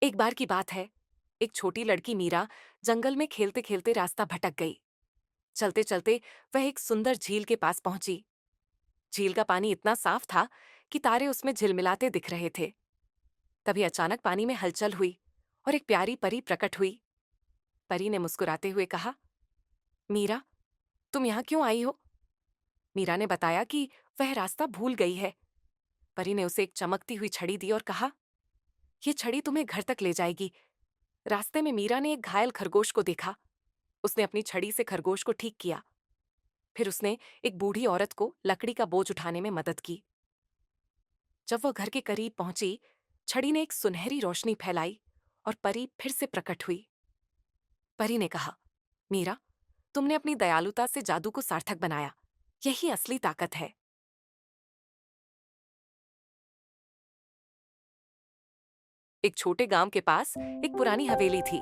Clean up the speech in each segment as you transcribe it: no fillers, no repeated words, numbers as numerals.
एक बार की बात है, एक छोटी लड़की मीरा जंगल में खेलते खेलते रास्ता भटक गई। चलते चलते वह एक सुंदर झील के पास पहुंची। झील का पानी इतना साफ था कि तारे उसमें झिलमिलाते दिख रहे थे। तभी अचानक पानी में हलचल हुई और एक प्यारी परी प्रकट हुई। परी ने मुस्कुराते हुए कहा, मीरा, तुम यहाँ क्यों आई हो? मीरा ने बताया कि वह रास्ता भूल गई है। परी ने उसे एक चमकती हुई छड़ी दी और कहा, ये छड़ी तुम्हें घर तक ले जाएगी। रास्ते में मीरा ने एक घायल खरगोश को देखा। उसने अपनी छड़ी से खरगोश को ठीक किया। फिर उसने एक बूढ़ी औरत को लकड़ी का बोझ उठाने में मदद की। जब वह घर के करीब पहुंची, छड़ी ने एक सुनहरी रोशनी फैलाई और परी फिर से प्रकट हुई। परी ने कहा, मीरा, तुमने अपनी दयालुता से जादू को सार्थक बनाया। यही असली ताकत है। एक छोटे गांव के पास एक पुरानी हवेली थी।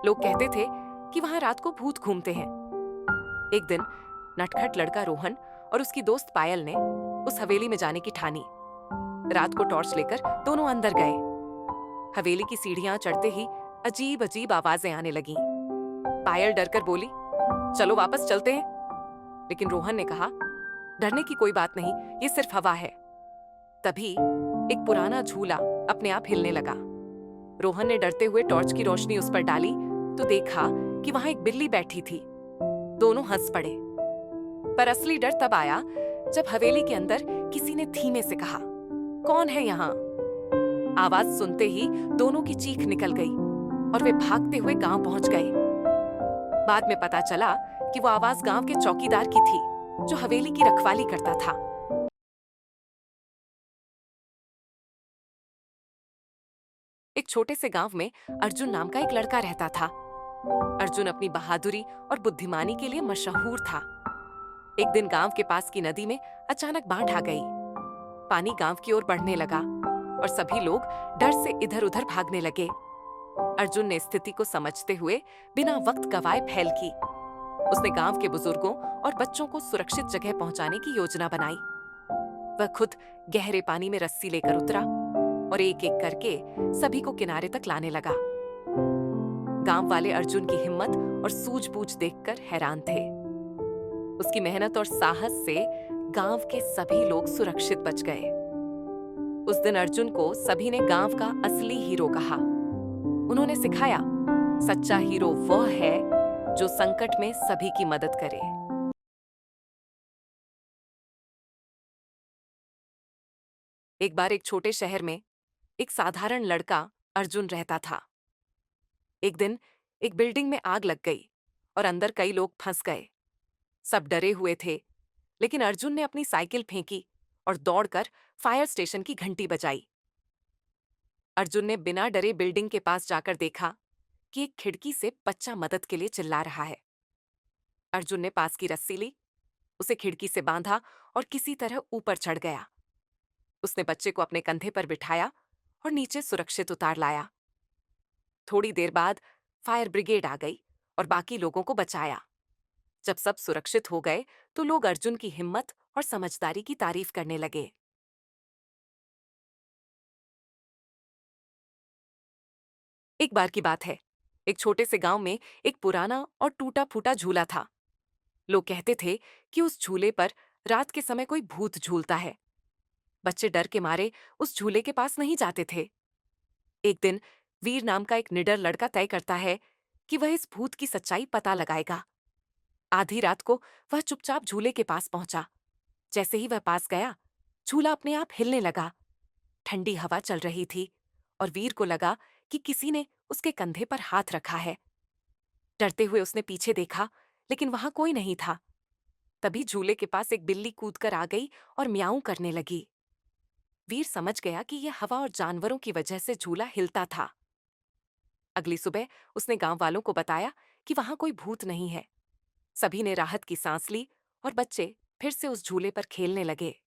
लोग कहते थे कि वहां रात को भूत घूमते हैं। एक दिन नटखट लड़का रोहन और उसकी दोस्त पायल ने उस हवेली में जाने की ठानी। रात को टॉर्च लेकर दोनों अंदर गए। हवेली की सीढ़ियां चढ़ते ही अजीब अजीब आवाजें आने लगीं। पायल डरकर बोली, चलो वापस चलते हैं। लेकिन रोहन ने कहा, डरने की कोई बात नहीं, ये सिर्फ हवा है। तभी एक पुराना झूला अपने आप हिलने लगा। रोहन ने डरते हुए टॉर्च की रोशनी उस पर डाली तो देखा कि वहां एक बिल्ली बैठी थी। दोनों हंस पड़े। पर असली डर तब आया जब हवेली के अंदर किसी ने धीमे से कहा, कौन है यहाँ? आवाज सुनते ही दोनों की चीख निकल गई और वे भागते हुए गांव पहुंच गए। बाद में पता चला कि वो आवाज गांव के चौकीदार की थी, जो हवेली की रखवाली करता था। एक छोटे से गांव में अर्जुन नाम का एक लड़का रहता था। अर्जुन अपनी बहादुरी और बुद्धिमानी के लिए मशहूर था। एक दिन गांव के पास की नदी में अचानक बाढ़ आ गई। पानी गांव की ओर बढ़ने लगा और सभी लोग डर से इधर-उधर भागने लगे। अर्जुन ने स्थिति को समझते हुए बिना वक्त गवाए पहल की। उसने गांव के बुजुर्गों और बच्चों को सुरक्षित जगह पहुंचाने की योजना बनाई। वह खुद गहरे पानी में रस्सी लेकर उतरा और एक-एक करके सभी को किनारे तक लाने लगा। गांव वाले अर्जुन की हिम्मत और सूझबूझ देखकर हैरान थे। उसकी मेहनत और साहस से गांव के सभी लोग सुरक्षित बच गए। उस दिन अर्जुन को सभी ने गांव का असली हीरो कहा। उन्होंने सिखाया, सच्चा हीरो वह है जो संकट में सभी की मदद करे। एक बार एक छोटे शहर में एक साधारण लड़का अर्जुन रहता था। एक दिन एक बिल्डिंग में आग लग गई और अंदर कई लोग फंस गए। सब डरे हुए थे, लेकिन अर्जुन ने अपनी साइकिल फेंकी और दौड़कर फायर स्टेशन की घंटी बजाई। अर्जुन ने बिना डरे बिल्डिंग के पास जाकर देखा कि एक खिड़की से बच्चा मदद के लिए चिल्ला रहा है। अर्जुन ने पास की रस्सी ली, उसे खिड़की से बांधा और किसी तरह ऊपर चढ़ गया। उसने बच्चे को अपने कंधे पर बिठाया और नीचे सुरक्षित उतार लाया। थोड़ी देर बाद फायर ब्रिगेड आ गई और बाकी लोगों को बचाया। जब सब सुरक्षित हो गए तो लोग अर्जुन की हिम्मत और समझदारी की तारीफ करने लगे। एक बार की बात है, एक छोटे से गांव में एक पुराना और टूटा फूटा झूला था। लोग कहते थे कि उस झूले पर रात के समय कोई भूत झूलता है। बच्चे डर के मारे उस झूले के पास नहीं जाते थे। एक दिन वीर नाम का एक निडर लड़का तय करता है कि वह इस भूत की सच्चाई पता लगाएगा। आधी रात को वह चुपचाप झूले के पास पहुंचा। जैसे ही वह पास गया, झूला अपने आप हिलने लगा। ठंडी हवा चल रही थी और वीर को लगा कि किसी ने उसके कंधे पर हाथ रखा है। डरते हुए उसने पीछे देखा, लेकिन वहां कोई नहीं था। तभी झूले के पास एक बिल्ली कूदकर आ गई और म्याऊं करने लगी। वीर समझ गया कि यह हवा और जानवरों की वजह से झूला हिलता था। अगली सुबह उसने गांव वालों को बताया कि वहां कोई भूत नहीं है। सभी ने राहत की सांस ली और बच्चे फिर से उस झूले पर खेलने लगे।